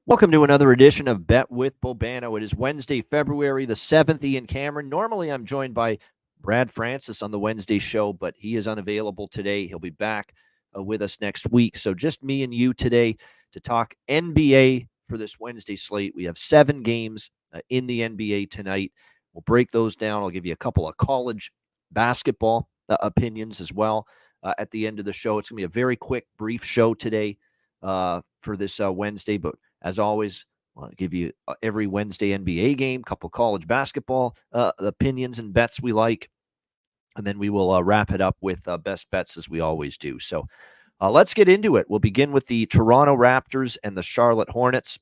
Welcome to another edition of Bet with Bobano. It is Wednesday, February the 7th. Ian Cameron. Normally, I'm joined by Brad Francis on the Wednesday show, but he is unavailable today. He'll be back with us next week. So just me and you today to talk NBA for this Wednesday slate. We have 7 games in the NBA tonight. We'll break those down. I'll give you a couple of college basketball opinions as well at the end of the show. It's going to be a very quick, brief show today for this Wednesday, but as always, I'll give you every Wednesday NBA game, couple college basketball opinions and bets we like, and then we will wrap it up with best bets as we always do. So let's get into it. We'll begin with the Toronto Raptors and the Charlotte Hornets.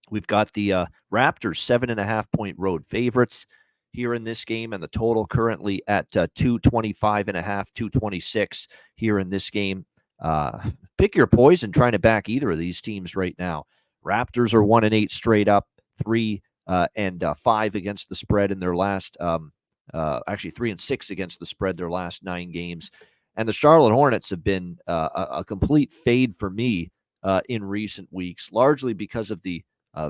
We've got the Raptors 7.5-point road favorites here in this game, and the total currently at 225.5, 226 here in this game. Pick your poison trying to back either of these teams right now. Raptors are 1-8 straight up, 3-5 against the spread in their last, actually 3-6 against the spread their last 9 games. And the Charlotte Hornets have been a complete fade for me in recent weeks, largely because of the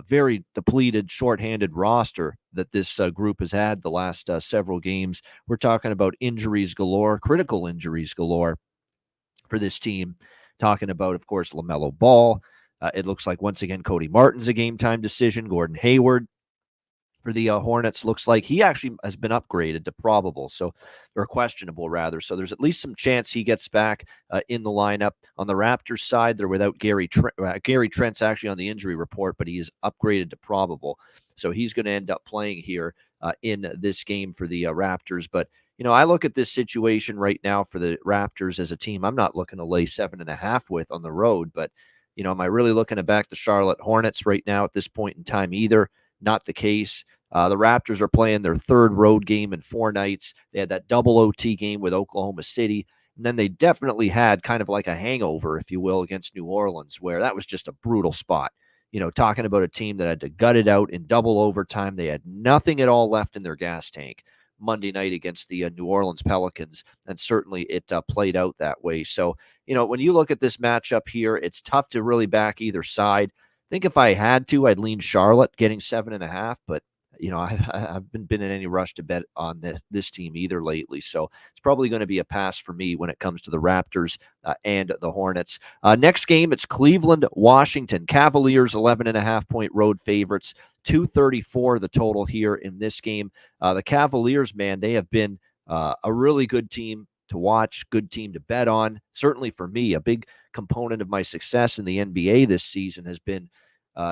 very depleted, shorthanded roster that this group has had the last several games. We're talking about injuries galore, critical injuries galore for this team. Talking about, of course, LaMelo Ball. It looks like, once again, Cody Martin's a game-time decision. Gordon Hayward for the Hornets looks like he actually has been upgraded to probable, or questionable, rather. So there's at least some chance he gets back in the lineup. On the Raptors side, they're without Gary Trent. Gary Trent's actually on the injury report, but he is upgraded to probable. So he's going to end up playing here in this game for the Raptors. But I look at this situation right now for the Raptors as a team I'm not looking to lay 7.5 with on the road. But, am I really looking to back the Charlotte Hornets right now at this point in time either? Not the case. The Raptors are playing their third road game in 4 nights. They had that double OT game with Oklahoma City. And then they definitely had kind of like a hangover, if you will, against New Orleans, where that was just a brutal spot. Talking about a team that had to gut it out in double overtime. They had nothing at all left in their gas tank Monday night against the New Orleans Pelicans, and certainly it played out that way. So, when you look at this matchup here, it's tough to really back either side. I think if I had to, I'd lean Charlotte getting 7.5, but I haven't been in any rush to bet on this team either lately. So it's probably going to be a pass for me when it comes to the Raptors and the Hornets. Next game, it's Cleveland, Washington. Cavaliers, 11.5-point road favorites. 234 the total here in this game. The Cavaliers, man, they have been a really good team to watch, good team to bet on. Certainly for me, a big component of my success in the NBA this season has been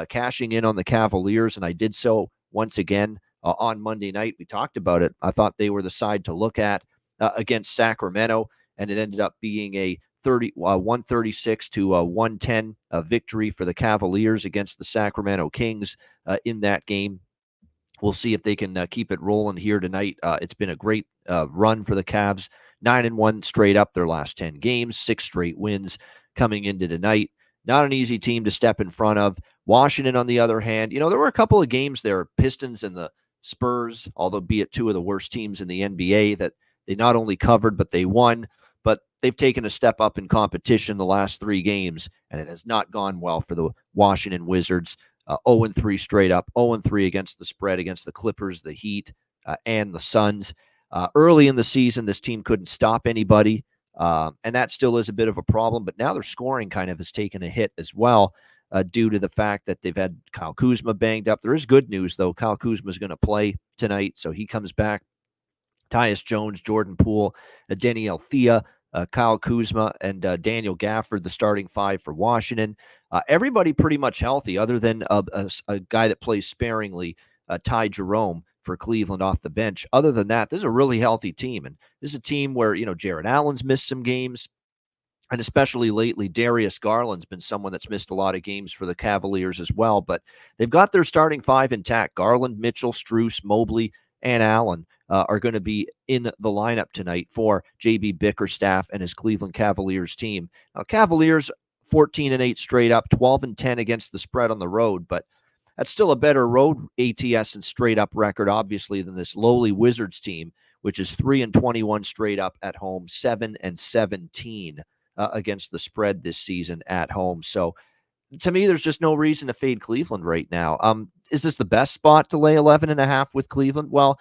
cashing in on the Cavaliers, and I did so once again on Monday night. We talked about it. I thought they were the side to look at against Sacramento, and it ended up being a 136 to 110 victory for the Cavaliers against the Sacramento Kings in that game. We'll see if they can keep it rolling here tonight. It's been a great run for the Cavs, 9-1 straight up their last 10 games, 6 straight wins coming into tonight. Not an easy team to step in front of. Washington, on the other hand, there were a couple of games there, Pistons and the Spurs, although be it 2 of the worst teams in the NBA, that they not only covered, but they won. But they've taken a step up in competition the last 3 games, and it has not gone well for the Washington Wizards. 0-3 straight up, 0-3 against the spread against the Clippers, the Heat, and the Suns. Early in the season, this team couldn't stop anybody, and that still is a bit of a problem. But now their scoring kind of has taken a hit as well due to the fact that they've had Kyle Kuzma banged up. There is good news, though. Kyle Kuzma is going to play tonight, so he comes back. Tyus Jones, Jordan Poole, Denny Althea, Kyle Kuzma, and Daniel Gafford, the starting 5 for Washington. Everybody pretty much healthy other than a guy that plays sparingly, Ty Jerome, for Cleveland off the bench. Other than that, this is a really healthy team. And this is a team where, Jared Allen's missed some games. And especially lately, Darius Garland's been someone that's missed a lot of games for the Cavaliers as well. But they've got their starting 5 intact. Garland, Mitchell, Strus, Mobley, and Allen are going to be in the lineup tonight for J.B. Bickerstaff and his Cleveland Cavaliers team. Now, Cavaliers 14-8 straight up, 12-10 against the spread on the road, but that's still a better road ATS and straight up record, obviously, than this lowly Wizards team, which is 3-21 straight up at home, 7-17 against the spread this season at home. So to me, there's just no reason to fade Cleveland right now. Is this the best spot to lay 11.5 with Cleveland? Well,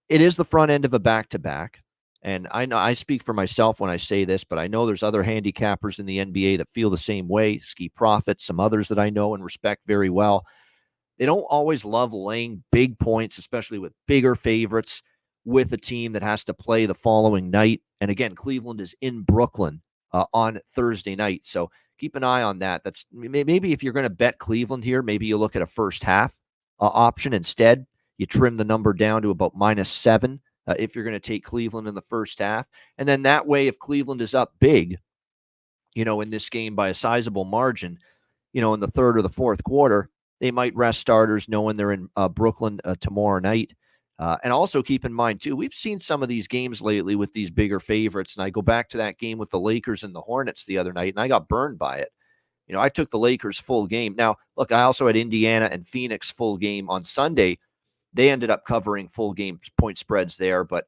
it is the front end of a back-to-back. And I know I speak for myself when I say this, but I know there's other handicappers in the NBA that feel the same way. Ski Profit, some others that I know and respect very well. They don't always love laying big points, especially with bigger favorites with a team that has to play the following night. And again, Cleveland is in Brooklyn on Thursday night. So keep an eye on that. That's maybe if you're going to bet Cleveland here, maybe you look at a first half option instead. You trim the number down to about -7 if you're going to take Cleveland in the first half. And then that way, if Cleveland is up big, in this game by a sizable margin, in the third or the fourth quarter, they might rest starters knowing they're in Brooklyn tomorrow night. And also keep in mind, too, we've seen some of these games lately with these bigger favorites. And I go back to that game with the Lakers and the Hornets the other night, and I got burned by it. I took the Lakers full game. Now, look, I also had Indiana and Phoenix full game on Sunday. They ended up covering full game point spreads there, but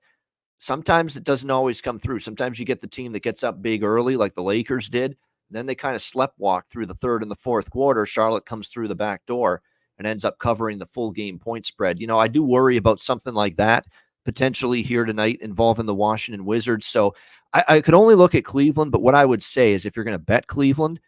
sometimes it doesn't always come through. Sometimes you get the team that gets up big early, like the Lakers did. Then they kind of sleptwalk through the third and the fourth quarter. Charlotte comes through the back door and ends up covering the full game point spread. I do worry about something like that potentially here tonight involving the Washington Wizards. So I could only look at Cleveland, but what I would say is if you're going to bet Cleveland,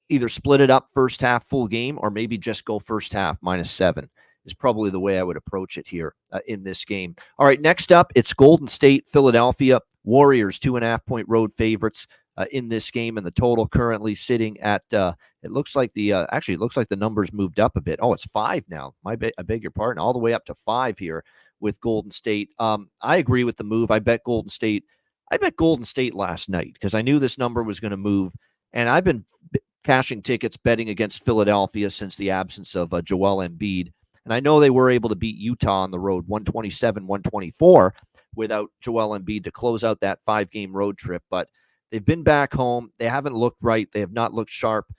either split it up first half full game or maybe just go first half -7 is probably the way I would approach it here in this game. All right, next up, it's Golden State, Philadelphia. Warriors, 2.5-point road favorites in this game, and the total currently sitting at, it looks like it looks like the numbers moved up a bit. Oh, it's 5 now. I beg your pardon, all the way up to 5 here with Golden State. I agree with the move. I bet Golden State last night because I knew this number was going to move, and I've been cashing tickets betting against Philadelphia since the absence of Joel Embiid. And I know they were able to beat Utah on the road 127-124 without Joel Embiid to close out that 5-game road trip. But they've been back home. They haven't looked right. They have not looked sharp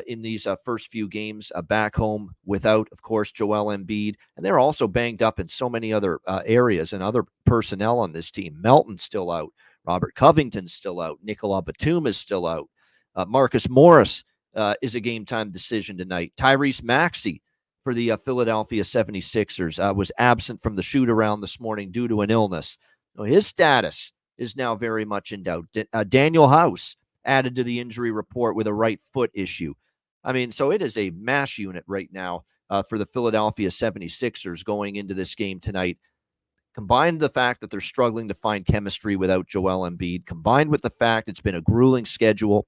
in these first few games back home without, of course, Joel Embiid. And they're also banged up in so many other areas and other personnel on this team. Melton's still out. Robert Covington's still out. Nicola Batum is still out. Marcus Morris is a game-time decision tonight. Tyrese Maxey for the Philadelphia 76ers was absent from the shoot-around this morning due to an illness. His status is now very much in doubt. Daniel House added to the injury report with a right foot issue. So it is a mash unit right now for the Philadelphia 76ers going into this game tonight. Combined with the fact that they're struggling to find chemistry without Joel Embiid, combined with the fact it's been a grueling schedule,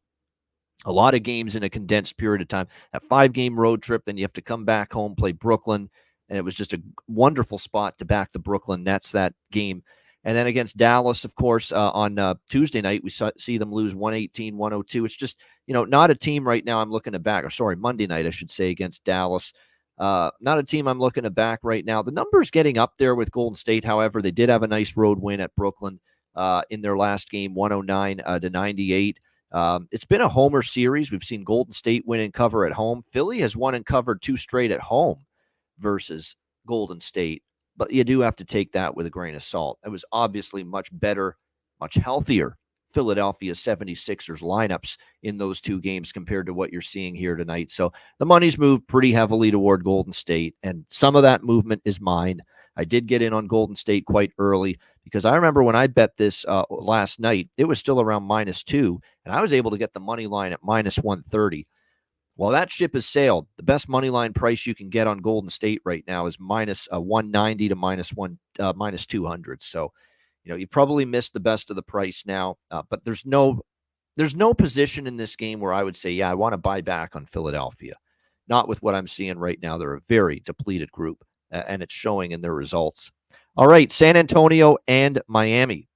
a lot of games in a condensed period of time, that 5-game road trip, then you have to come back home, play Brooklyn, and it was just a wonderful spot to back the Brooklyn Nets that game. And then against Dallas, of course, on Tuesday night, we see them lose 118-102. It's just, not a team right now I'm looking to back. Or sorry, Monday night, I should say, against Dallas. Not a team I'm looking to back right now. The number's getting up there with Golden State. However, they did have a nice road win at Brooklyn in their last game, 109-98. It's been a homer series. We've seen Golden State win and cover at home. Philly has won and covered 2 straight at home versus Golden State. But you do have to take that with a grain of salt. It was obviously much better, much healthier Philadelphia 76ers lineups in those 2 games compared to what you're seeing here tonight. So the money's moved pretty heavily toward Golden State, and some of that movement is mine. I did get in on Golden State quite early because I remember when I bet this last night, it was still around -2, and I was able to get the money line at -130. Well, that ship has sailed. The best money line price you can get on Golden State right now is -190 to -200. So, you probably missed the best of the price now, but there's no position in this game where I would say, yeah, I want to buy back on Philadelphia. Not with what I'm seeing right now. They're a very depleted group, and it's showing in their results. All right, San Antonio and Miami.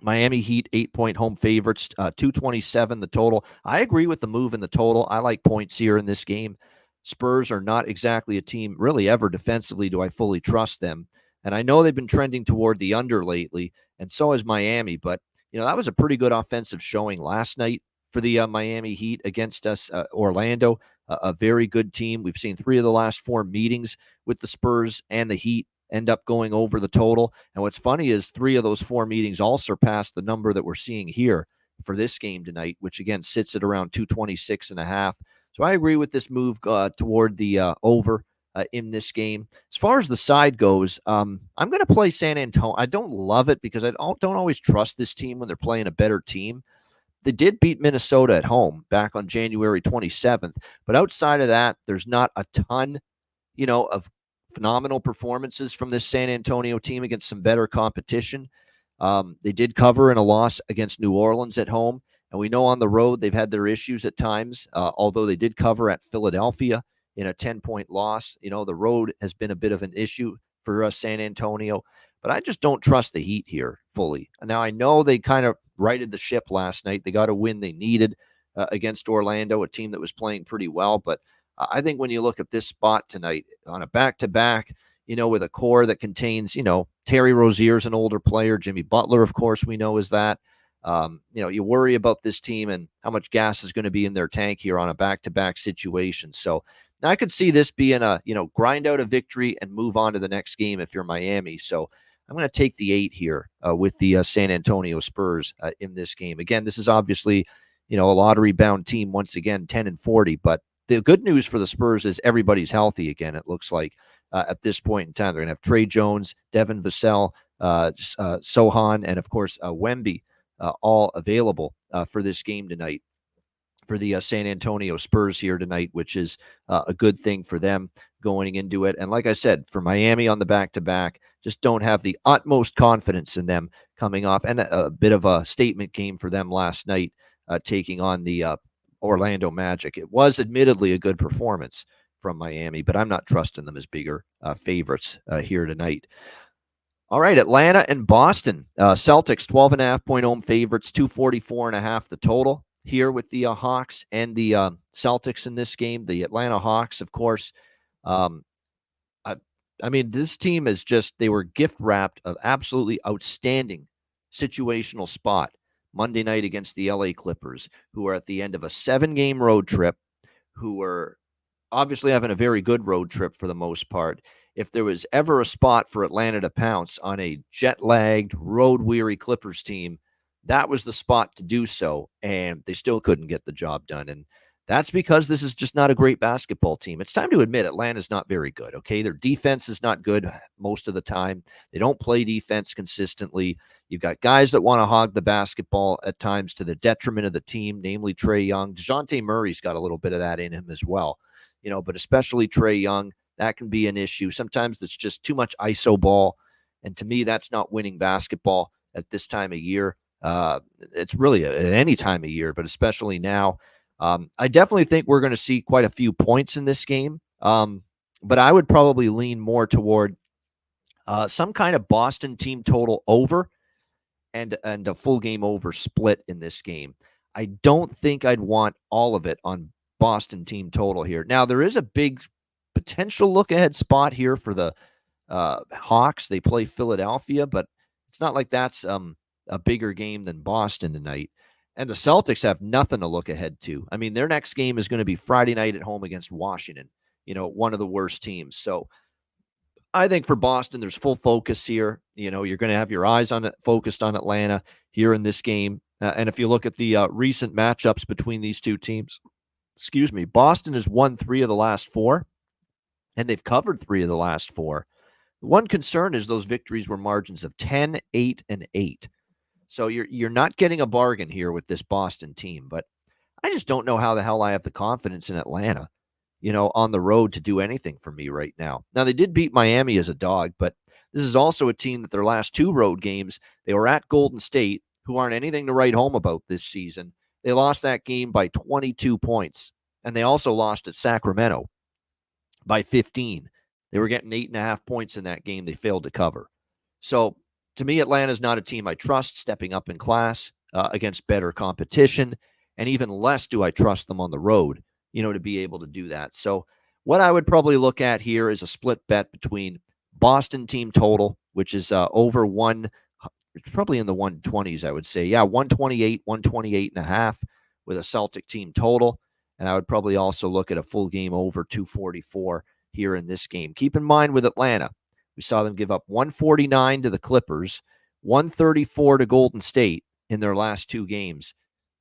Miami Heat, 8-point home favorites, 227 the total. I agree with the move in the total. I like points here in this game. Spurs are not exactly a team really ever defensively do I fully trust them. And I know they've been trending toward the under lately, and so has Miami. But, that was a pretty good offensive showing last night for the Miami Heat against us, Orlando, a very good team. We've seen 3 of the last 4 meetings with the Spurs and the Heat end up going over the total. And what's funny is 3 of those 4 meetings all surpassed the number that we're seeing here for this game tonight, which again sits at around 226.5. So I agree with this move toward the over in this game. As far as the side goes, I'm going to play San Antonio. I don't love it because I don't always trust this team when they're playing a better team. They did beat Minnesota at home back on January 27th, but outside of that, there's not a ton, of phenomenal performances from this San Antonio team against some better competition. They did cover in a loss against New Orleans at home, and we know on the road they've had their issues at times. Although they did cover at Philadelphia in a 10-point loss, the road has been a bit of an issue for San Antonio. But I just don't trust the Heat here fully. Now I know they kind of righted the ship last night. They got a win they needed against Orlando, a team that was playing pretty well. But I think when you look at this spot tonight on a back-to-back, with a core that contains, Terry Rozier's an older player. Jimmy Butler, of course, we know is that. You worry about this team and how much gas is going to be in their tank here on a back-to-back situation. So I could see this being a, grind out a victory and move on to the next game if you're Miami. So I'm going to take the 8 here with the San Antonio Spurs in this game. Again, this is obviously, a lottery-bound team once again, 10-40. But the good news for the Spurs is everybody's healthy again, it looks like, at this point in time. They're going to have Trey Jones, Devin Vassell, Sohan, and, of course, Wemby all available for this game tonight for the San Antonio Spurs here tonight, which is a good thing for them going into it. And like I said, for Miami on the back-to-back, just don't have the utmost confidence in them coming off. And a bit of a statement game for them last night, taking on the Orlando Magic. It was admittedly a good performance from Miami, but I'm not trusting them as bigger favorites here tonight. All right, Atlanta and Boston. Celtics, 12.5-point home favorites, 244.5 the total here with the Hawks and the Celtics in this game. The Atlanta Hawks, of course, I mean, this team is just, they were gift wrapped of absolutely outstanding situational spot Monday night against the LA Clippers, who are at the end of a 7-game road trip, who were obviously having a very good road trip for the most part. If there was ever a spot for Atlanta to pounce on a jet-lagged, road-weary Clippers team, that was the spot to do so, and they still couldn't get the job done. And that's because this is just not a great basketball team. It's time to admit Atlanta's not very good, okay? Their defense is not good most of the time. They don't play defense consistently. You've got guys that want to hog the basketball at times to the detriment of the team, namely Trae Young. DeJounte Murray's got a little bit of that in him as well, but especially Trae Young, that can be an issue. Sometimes it's just too much ISO ball, and to me, that's not winning basketball at this time of year. It's really at any time of year, but especially now. I definitely think we're going to see quite a few points in this game, but I would probably lean more toward some kind of Boston team total over and a full game over split in this game. I don't think I'd want all of it on Boston team total here. Now, there is a big potential look-ahead spot here for the Hawks. They play Philadelphia, but it's not like that's a bigger game than Boston tonight. And the Celtics have nothing to look ahead to. I mean, their next game is going to be Friday night at home against Washington, one of the worst teams. So I think for Boston, there's full focus here. You're going to have your eyes on it, focused on Atlanta here in this game. And if you look at the recent matchups between these two teams, Boston has won 3 of the last 4, and they've covered 3 of the last 4. One concern is those victories were margins of 10, 8, and 8. So you're not getting a bargain here with this Boston team, but I just don't know how the hell I have the confidence in Atlanta, on the road to do anything for me right now. Now, they did beat Miami as a dog, but this is also a team that their last 2 road games, they were at Golden State, who aren't anything to write home about this season. They lost that game by 22 points, and they also lost at Sacramento by 15. They were getting 8.5 points in that game. They failed to cover. So to me, Atlanta's not a team I trust stepping up in class against better competition, and even less do I trust them on the road, to be able to do that. So what I would probably look at here is a split bet between Boston team total, which is over one, it's probably in the 120s, I would say. Yeah, 128.5 with a Celtic team total. And I would probably also look at a full game over 244 here in this game. Keep in mind with Atlanta, we saw them give up 149 to the Clippers, 134 to Golden State in their last 2 games.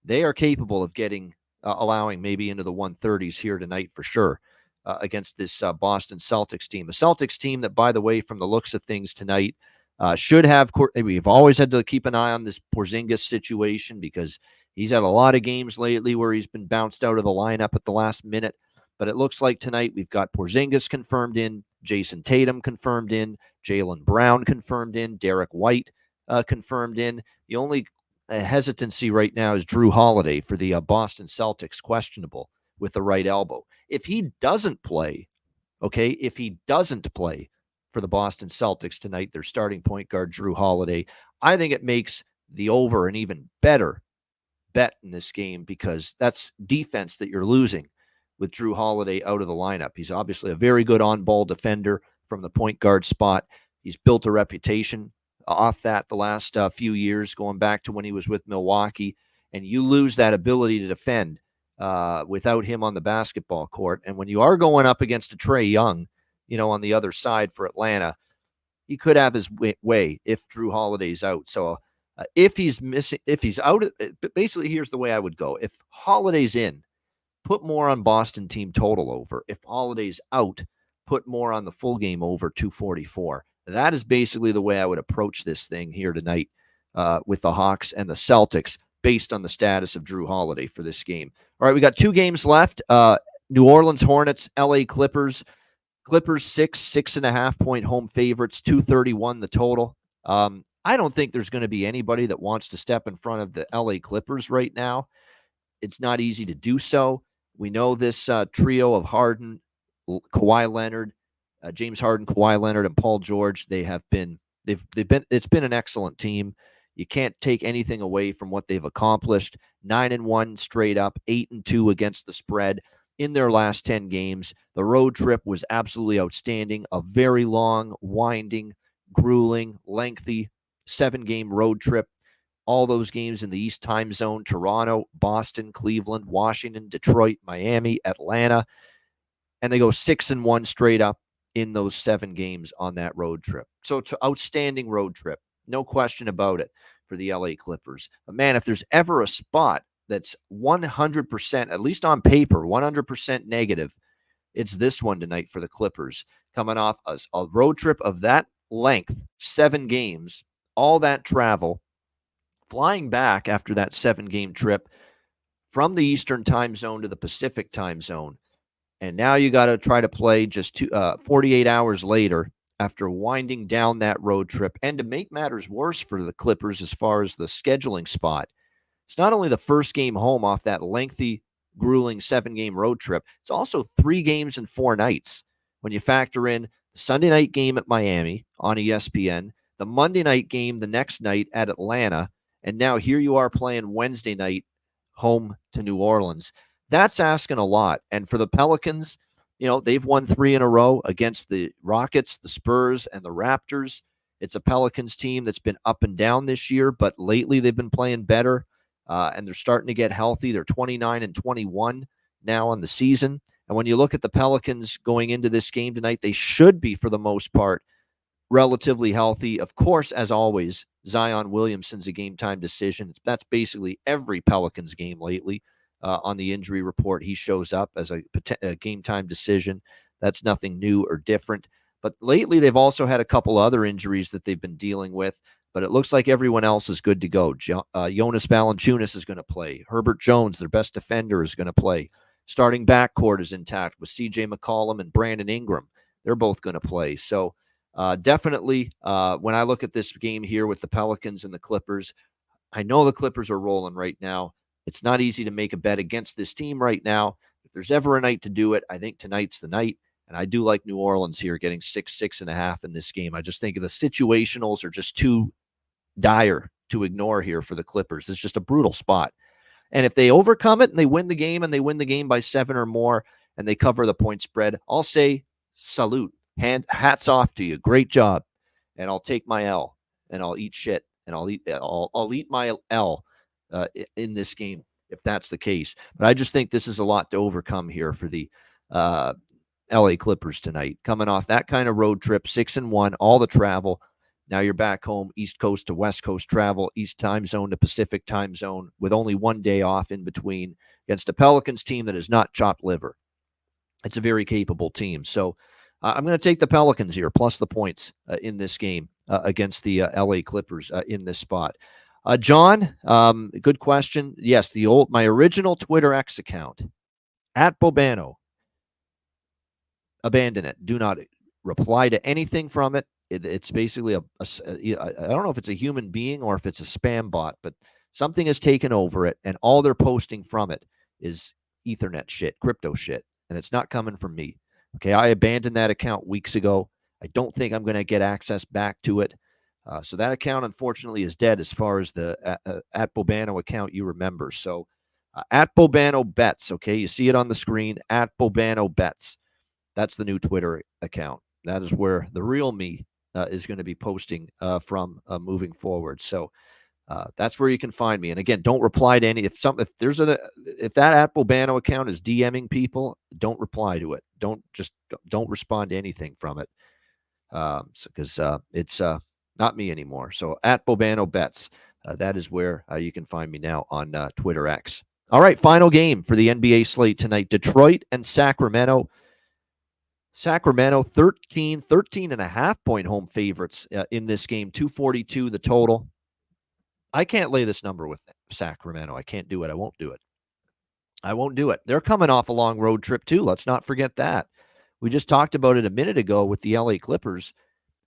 They are capable of getting allowing maybe into the 130s here tonight for sure against this Boston Celtics team. The Celtics team that, by the way, from the looks of things tonight, should have. We've always had to keep an eye on this Porzingis situation because he's had a lot of games lately where he's been bounced out of the lineup at the last minute. But it looks like tonight we've got Porzingis confirmed in, Jason Tatum confirmed in, Jaylen Brown confirmed in, Derek White confirmed in. The only hesitancy right now is Drew Holiday for the Boston Celtics, questionable with the right elbow. If he doesn't play, if he doesn't play for the Boston Celtics tonight, their starting point guard, Drew Holiday, I think it makes the over an even better bet in this game because that's defense that you're losing with Drew Holiday out of the lineup. He's obviously a very good on-ball defender from the point guard spot. He's built a reputation off that the last few years, going back to when he was with Milwaukee, and you lose that ability to defend without him on the basketball court. And when you are going up against a Trae Young, on the other side for Atlanta, he could have his way if Drew Holiday's out. So if he's out, basically here's the way I would go. If Holiday's in, put more on Boston team total over. If Holiday's out, put more on the full game over 244. That is basically the way I would approach this thing here tonight with the Hawks and the Celtics based on the status of Drew Holiday for this game. All right, we got 2 games left. New Orleans Hornets, LA Clippers. Clippers 6.5 point home favorites, 231 the total. I don't think there's going to be anybody that wants to step in front of the LA Clippers right now. It's not easy to do so. We know this trio of Harden, Kawhi Leonard, James Harden, Kawhi Leonard, and Paul George. It's been an excellent team. You can't take anything away from what they've accomplished. 9-1 straight up, 8-2 against the spread in their last 10 games. The road trip was absolutely outstanding. A very long, winding, grueling, lengthy 7-game road trip. All those games in the East time zone: Toronto, Boston, Cleveland, Washington, Detroit, Miami, Atlanta. And they go 6-1 straight up in those 7 games on that road trip. So it's an outstanding road trip. No question about it for the LA Clippers. But man, if there's ever a spot that's 100%, at least on paper, 100% negative, it's this one tonight for the Clippers. Coming off a road trip of that length, 7 games, all that travel, flying back after that 7-game trip from the Eastern time zone to the Pacific time zone. And now you got to try to play just 48 hours later after winding down that road trip. And to make matters worse for the Clippers as far as the scheduling spot, it's not only the first game home off that lengthy, grueling 7-game road trip, it's also 3 games and 4 nights. When you factor in the Sunday night game at Miami on ESPN, the Monday night game the next night at Atlanta, and now here you are playing Wednesday night home to New Orleans. That's asking a lot. And for the Pelicans, they've won 3 in a row against the Rockets, the Spurs, and the Raptors. It's a Pelicans team that's been up and down this year, but lately they've been playing better, and they're starting to get healthy. They're 29-21 now on the season. And when you look at the Pelicans going into this game tonight, they should be, for the most part, relatively healthy. Of course, as always, Zion Williamson's a game-time decision. That's basically every Pelicans game lately. On the injury report, he shows up as a game-time decision. That's nothing new or different. But lately, they've also had a couple other injuries that they've been dealing with. But it looks like everyone else is good to go. Jonas Valanciunas is going to play. Herbert Jones, their best defender, is going to play. Starting backcourt is intact with C.J. McCollum and Brandon Ingram. They're both going to play. So definitely, when I look at this game here with the Pelicans and the Clippers, I know the Clippers are rolling right now. It's not easy to make a bet against this team right now. If there's ever a night to do it, I think tonight's the night. And I do like New Orleans here getting 6.5 in this game. I just think the situationals are just too dire to ignore here for the Clippers. It's just a brutal spot. And if they overcome it and they win the game and they win the game by 7 or more and they cover the point spread, I'll say salute. Hats off to you. Great job. And I'll take my L and I'll eat shit and I'll eat my L in this game if that's the case. But I just think this is a lot to overcome here for the LA Clippers tonight. Coming off that kind of road trip, 6-1, all the travel. Now you're back home, East Coast to West Coast travel, East time zone to Pacific time zone with only one day off in between. You against a Pelicans team that is not chopped liver. It's a very capable team. So I'm going to take the Pelicans here, plus the points in this game against the LA Clippers in this spot. John, good question. Yes, my original Twitter X account at Bobano. Abandon it. Do not reply to anything from it. It's basically I don't know if it's a human being or if it's a spam bot, but something has taken over it, and all they're posting from it is Ethernet shit, crypto shit, and it's not coming from me. Okay, I abandoned that account weeks ago. I don't think I'm going to get access back to it. So that account, unfortunately, is dead as far as the at Bobano account you remember. So at Bobano Bets, okay, you see it on the screen, at Bobano Bets. That's the new Twitter account. That is where the real me is going to be posting from moving forward. So that's where you can find me. And again, don't reply to any if that at Bobano account is DMing people, don't reply to it. Don't respond to anything from it because it's not me anymore. So at Bobano Bets, that is where you can find me now on Twitter X. All right, final game for the NBA slate tonight: Detroit and Sacramento. Sacramento 13 and a half point home favorites in this game, 242 the total. I can't lay this number with Sacramento. I can't do it. I won't do it. I won't do it. They're coming off a long road trip too. Let's not forget that. We just talked about it a minute ago with the LA Clippers.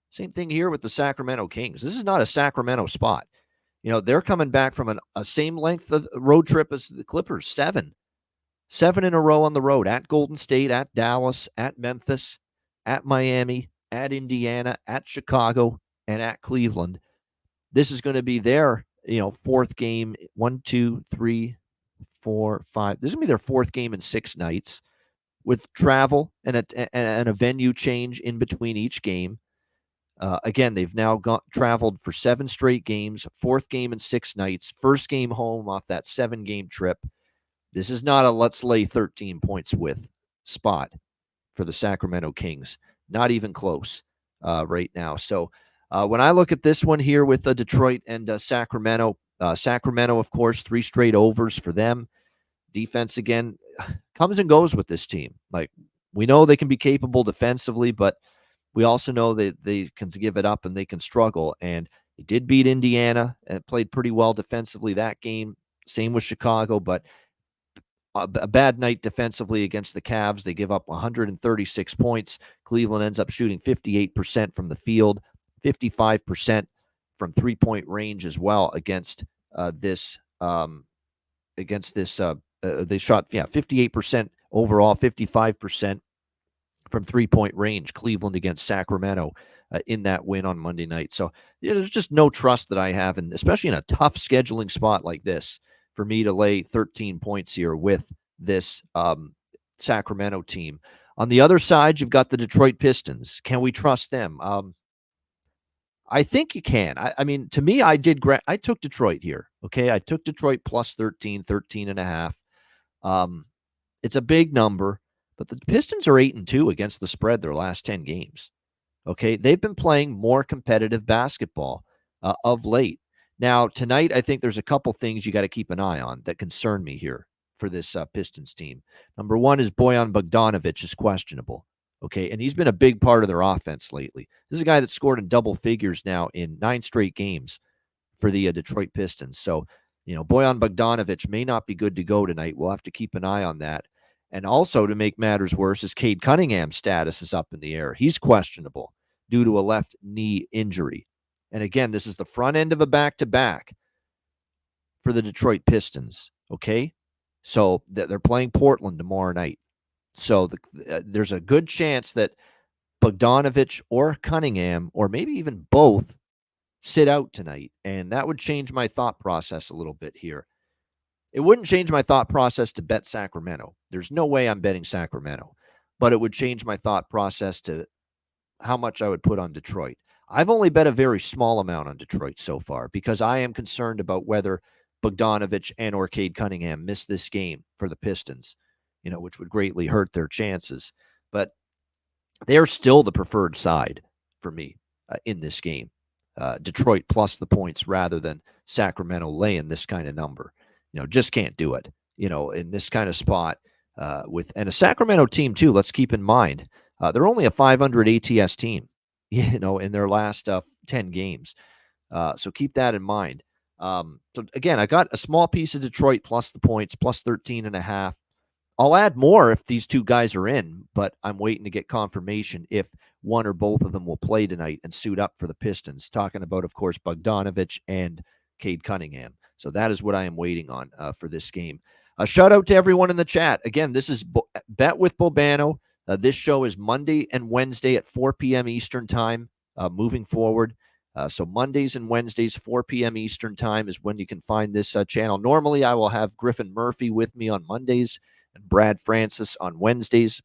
Same thing here with the Sacramento Kings. This is not a Sacramento spot. You know, they're coming back from a same length of road trip as the Clippers, 7 in a row on the road, at Golden State, at Dallas, at Memphis, at Miami, at Indiana, at Chicago, and at Cleveland. This is going to be their, fourth game. 1, 2, 3, 4, 5. This is going to be their fourth game in 6 nights with travel and a venue change in between each game. Again, they've now traveled for 7 straight games, fourth game in 6 nights, first game home off that 7-game trip. This is not a let's lay 13 points with spot for the Sacramento Kings. Not even close right now. So when I look at this one here with Detroit and Sacramento, of course, 3 straight overs for them. Defense, again, comes and goes with this team. Like, we know they can be capable defensively, but we also know that they can give it up and they can struggle. And they did beat Indiana and played pretty well defensively that game. Same with Chicago, but a bad night defensively against the Cavs. They give up 136 points. Cleveland ends up shooting 58% from the field, 55% from three-point range as well against this. They shot 58% overall, 55% from three-point range. Cleveland against Sacramento in that win on Monday night. So there's just no trust that I have, and especially in a tough scheduling spot like this, for me to lay 13 points here with this Sacramento team. On the other side, you've got the Detroit Pistons. Can we trust them? I think you can. I mean, to me, I took Detroit here. Okay, I took Detroit plus 13 and a half. It's a big number, but the Pistons are 8-2 against the spread their last 10 games. Okay, they've been playing more competitive basketball of late. Now, tonight, I think there's a couple things you got to keep an eye on that concern me here for this Pistons team. Number one is Bojan Bogdanovic is questionable. Okay, and he's been a big part of their offense lately. This is a guy that scored in double figures now in 9 straight games for the Detroit Pistons. So, Bojan Bogdanovic may not be good to go tonight. We'll have to keep an eye on that. And also, to make matters worse, is Cade Cunningham's status is up in the air. He's questionable due to a left knee injury. And again, this is the front end of a back-to-back for the Detroit Pistons, okay? So they're playing Portland tomorrow night. So there's a good chance that Bogdanovic or Cunningham, or maybe even both, sit out tonight. And that would change my thought process a little bit here. It wouldn't change my thought process to bet Sacramento. There's no way I'm betting Sacramento. But it would change my thought process to how much I would put on Detroit. I've only bet a very small amount on Detroit so far because I am concerned about whether Bogdanovic and or Cade Cunningham miss this game for the Pistons, which would greatly hurt their chances. But they're still the preferred side for me in this game. Detroit plus the points rather than Sacramento laying this kind of number. Just can't do it. in this kind of spot and a Sacramento team too. Let's keep in mind they're only a 500 ATS team, in their last 10 games. So keep that in mind. So again, I got a small piece of Detroit plus the points, plus 13.5. I'll add more if these two guys are in, but I'm waiting to get confirmation if one or both of them will play tonight and suit up for the Pistons. Talking about, of course, Bogdanovich and Cade Cunningham. So that is what I am waiting on for this game. A shout out to everyone in the chat. Again, this is Bet with Bobano. This show is Monday and Wednesday at 4 p.m. Eastern time moving forward. So Mondays and Wednesdays, 4 p.m. Eastern time is when you can find this channel. Normally, I will have Griffin Murphy with me on Mondays and Brad Francis on Wednesdays.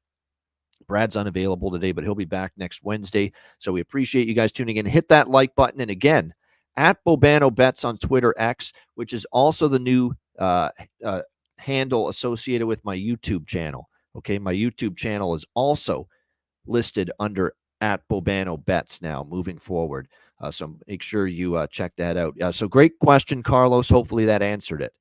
Brad's unavailable today, but he'll be back next Wednesday. So we appreciate you guys tuning in. Hit that like button. And again, at Bobano Bets on Twitter X, which is also the new handle associated with my YouTube channel. Okay, my YouTube channel is also listed under at Bobano Bets now moving forward. So make sure you check that out. So great question, Carlos. Hopefully that answered it.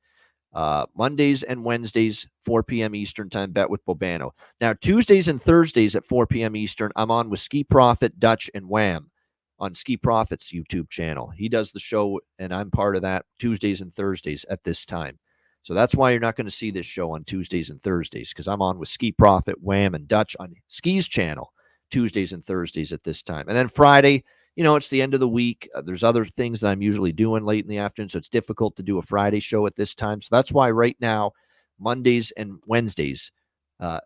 Mondays and Wednesdays, 4 p.m. Eastern time, Bet with Bobano. Now, Tuesdays and Thursdays at 4 p.m. Eastern, I'm on with Ski Profit, Dutch, and Wham on Ski Profit's YouTube channel. He does the show, and I'm part of that Tuesdays and Thursdays at this time. So that's why you're not going to see this show on Tuesdays and Thursdays, because I'm on with Ski Profit, Wham, and Dutch on Ski's channel Tuesdays and Thursdays at this time. And then Friday, it's the end of the week. There's other things that I'm usually doing late in the afternoon, so it's difficult to do a Friday show at this time. So that's why right now, Mondays and Wednesdays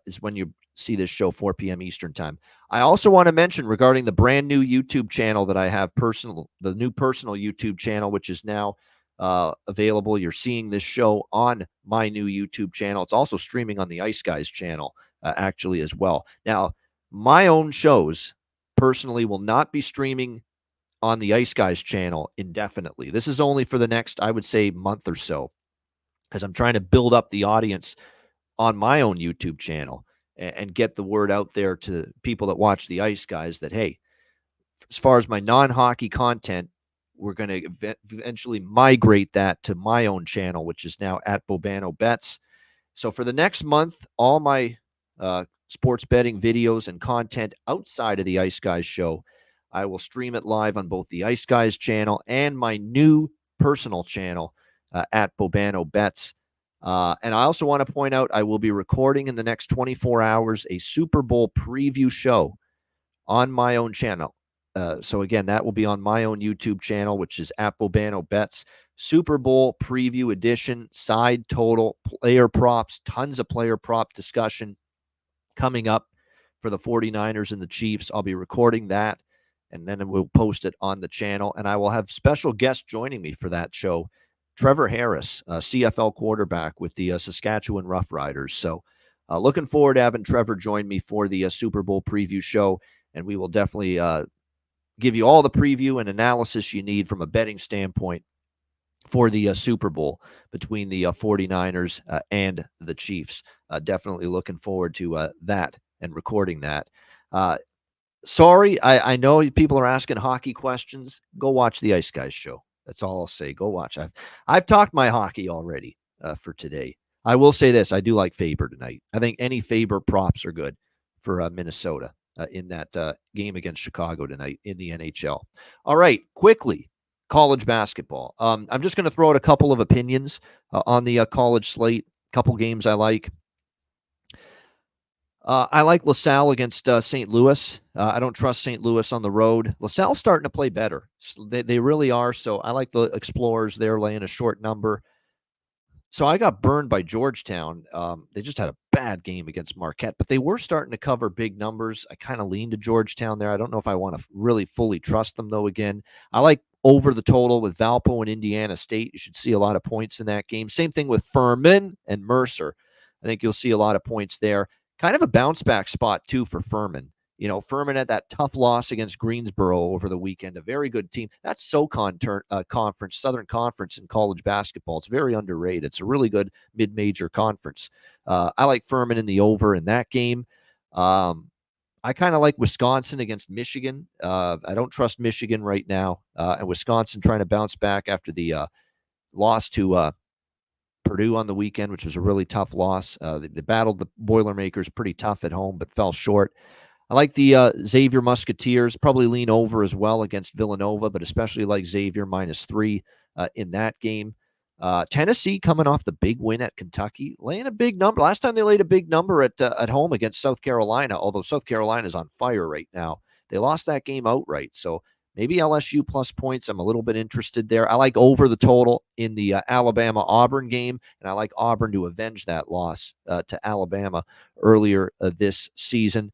is when you see this show, 4 p.m. Eastern time. I also want to mention regarding the brand new YouTube channel that I have, the new personal YouTube channel, which is now available. You're seeing this show on my new YouTube channel. It's also streaming on the Ice Guys channel, actually, as well. Now, my own shows personally will not be streaming on the Ice Guys channel indefinitely. This is only for the next, I would say, month or so, because I'm trying to build up the audience on my own YouTube channel and get the word out there to people that watch the Ice Guys that, hey, as far as my non-hockey content, we're going to eventually migrate that to my own channel, which is now at Bobano Bets. So for the next month, all my sports betting videos and content outside of the Ice Guys show, I will stream it live on both the Ice Guys channel and my new personal channel at Bobano Bets. And I also want to point out I will be recording in the next 24 hours a Super Bowl preview show on my own channel. So again, that will be on my own YouTube channel, which is at Bobano Bets. Super Bowl preview edition, side total, player props, tons of player prop discussion coming up for the 49ers and the Chiefs. I'll be recording that, and then we'll post it on the channel. And I will have special guests joining me for that show. Trevor Harris, CFL quarterback with the Saskatchewan Roughriders. So looking forward to having Trevor join me for the Super Bowl preview show, and we will definitely give you all the preview and analysis you need from a betting standpoint for the Super Bowl between the 49ers and the Chiefs. Definitely looking forward to that and recording that. Sorry, I know people are asking hockey questions. Go watch the Ice Guys show. That's all I'll say. Go watch. I've talked my hockey already for today. I will say this. I do like Faber tonight. I think any Faber props are good for Minnesota in that game against Chicago tonight in the NHL. All right, quickly, college basketball. I'm just going to throw out a couple of opinions on the college slate. Couple games I like. I like LaSalle against St. Louis. I don't trust St. Louis on the road. LaSalle's starting to play better. They really are. So I like the Explorers. They're laying a short number. So I got burned by Georgetown. They just had a bad game against Marquette, but they were starting to cover big numbers. I kind of leaned to Georgetown there. I don't know if I want to really fully trust them, though, again. I like over the total with Valpo and Indiana State. You should see a lot of points in that game. Same thing with Furman and Mercer. I think you'll see a lot of points there. Kind of a bounce back spot, too, for Furman. Furman had that tough loss against Greensboro over the weekend, a very good team. That's SoCon conference, Southern Conference in college basketball. It's very underrated. It's a really good mid-major conference. I like Furman in the over in that game. I kind of like Wisconsin against Michigan. I don't trust Michigan right now. And Wisconsin trying to bounce back after the loss to Purdue on the weekend, which was a really tough loss. They battled the Boilermakers pretty tough at home, but fell short. I like the Xavier Musketeers, probably lean over as well against Villanova, but especially like Xavier -3 in that game. Tennessee coming off the big win at Kentucky, laying a big number. Last time they laid a big number at home against South Carolina, although South Carolina is on fire right now. They lost that game outright, so maybe LSU plus points. I'm a little bit interested there. I like over the total in the Alabama-Auburn game, and I like Auburn to avenge that loss to Alabama earlier this season.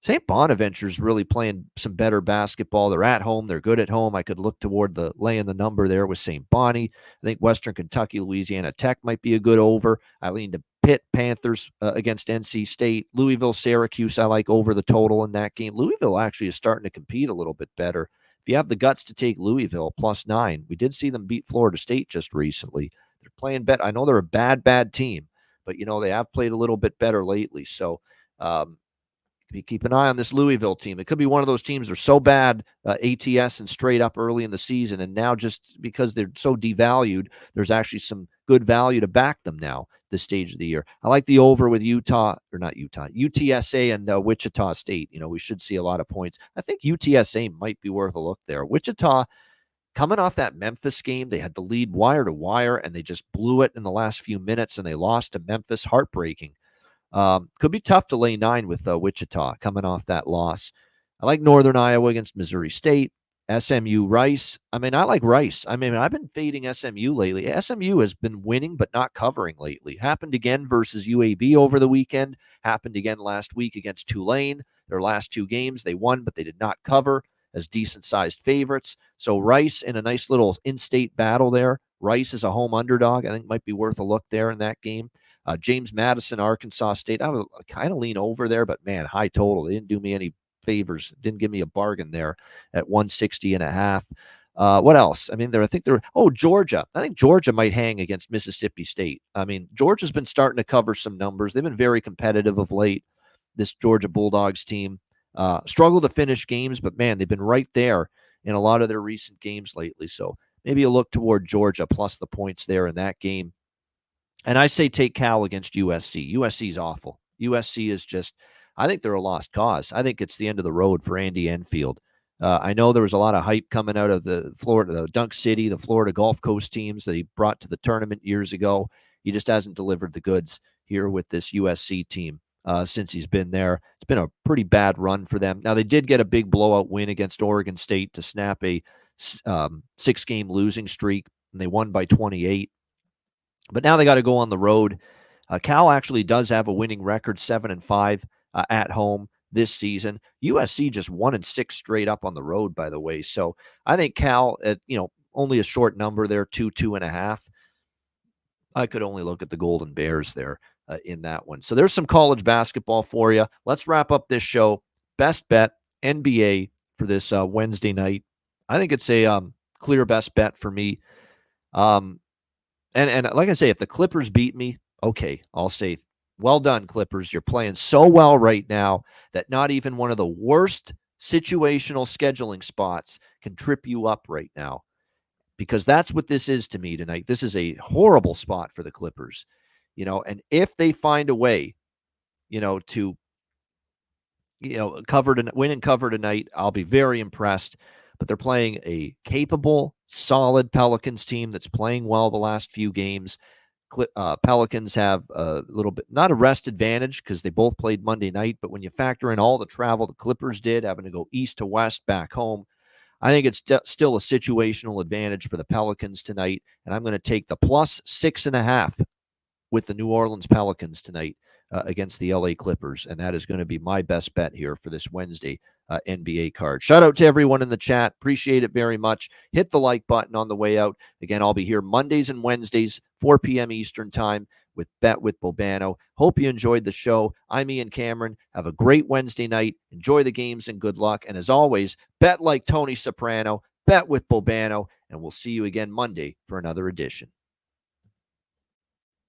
St. Bonaventure's really playing some better basketball. They're at home. They're good at home. I could look toward the laying the number there with St. Bonnie. I think Western Kentucky, Louisiana Tech might be a good over. I lean to Pitt Panthers against NC State. Louisville, Syracuse, I like over the total in that game. Louisville actually is starting to compete a little bit better. If you have the guts to take Louisville +9, we did see them beat Florida State just recently. They're playing better. I know they're a bad team, but, they have played a little bit better lately. So, keep an eye on this Louisville team. It could be one of those teams that are so bad, ATS and straight up early in the season, and now just because they're so devalued, there's actually some good value to back them now this stage of the year. I like the over with UTSA and Wichita State. We should see a lot of points. I think UTSA might be worth a look there. Wichita, coming off that Memphis game, they had the lead wire to wire, and they just blew it in the last few minutes, and they lost to Memphis. Heartbreaking. Could be tough to lay 9 with Wichita coming off that loss. I like Northern Iowa against Missouri State. SMU Rice. I like Rice. I've been fading SMU lately. SMU has been winning but not covering lately. Happened again versus UAB over the weekend. Happened again last week against Tulane. Their last 2 games, they won, but they did not cover as decent-sized favorites. So Rice in a nice little in-state battle there. Rice is a home underdog. I think might be worth a look there in that game. James Madison, Arkansas State. I would kind of lean over there, but man, high total. They didn't do me any favors. Didn't give me a bargain there at 160.5. What else? Georgia. I think Georgia might hang against Mississippi State. Georgia's been starting to cover some numbers. They've been very competitive of late. This Georgia Bulldogs team struggled to finish games, but man, they've been right there in a lot of their recent games lately. So maybe a look toward Georgia plus the points there in that game. And I say take Cal against USC. USC is awful. USC is just, I think they're a lost cause. I think it's the end of the road for Andy Enfield. I know there was a lot of hype coming out of the Dunk City, the Florida Gulf Coast teams that he brought to the tournament years ago. He just hasn't delivered the goods here with this USC team since he's been there. It's been a pretty bad run for them. Now, they did get a big blowout win against Oregon State to snap a 6-game losing streak, and they won by 28. But now they got to go on the road. Cal actually does have a winning record, 7-5 at home this season. USC just 1-6 straight up on the road, by the way. So I think Cal, at only a short number there, 2.5. I could only look at the Golden Bears there in that one. So there's some college basketball for you. Let's wrap up this show. Best bet, NBA for this Wednesday night. I think it's a clear best bet for me. And like I say, if the Clippers beat me, okay, I'll say, well done, Clippers. You're playing so well right now that not even one of the worst situational scheduling spots can trip you up right now, because that's what this is to me tonight. This is a horrible spot for the Clippers, and if they find a way, to, win and cover tonight, I'll be very impressed. But they're playing a capable, solid Pelicans team that's playing well the last few games. Pelicans have a little bit, not a rest advantage because they both played Monday night, but when you factor in all the travel the Clippers did, having to go east to west back home, I think it's still a situational advantage for the Pelicans tonight, and I'm going to take the plus 6.5 with the New Orleans Pelicans tonight against the LA Clippers, and that is going to be my best bet here for this Wednesday NBA card. Shout out to everyone in the chat. Appreciate it very much. Hit the like button on the way out. Again, I'll be here Mondays and Wednesdays, 4 p.m. Eastern time with Bet with Bobano. Hope you enjoyed the show. I'm Ian Cameron. Have a great Wednesday night. Enjoy the games and good luck. And as always, bet like Tony Soprano, bet with Bobano, and we'll see you again Monday for another edition.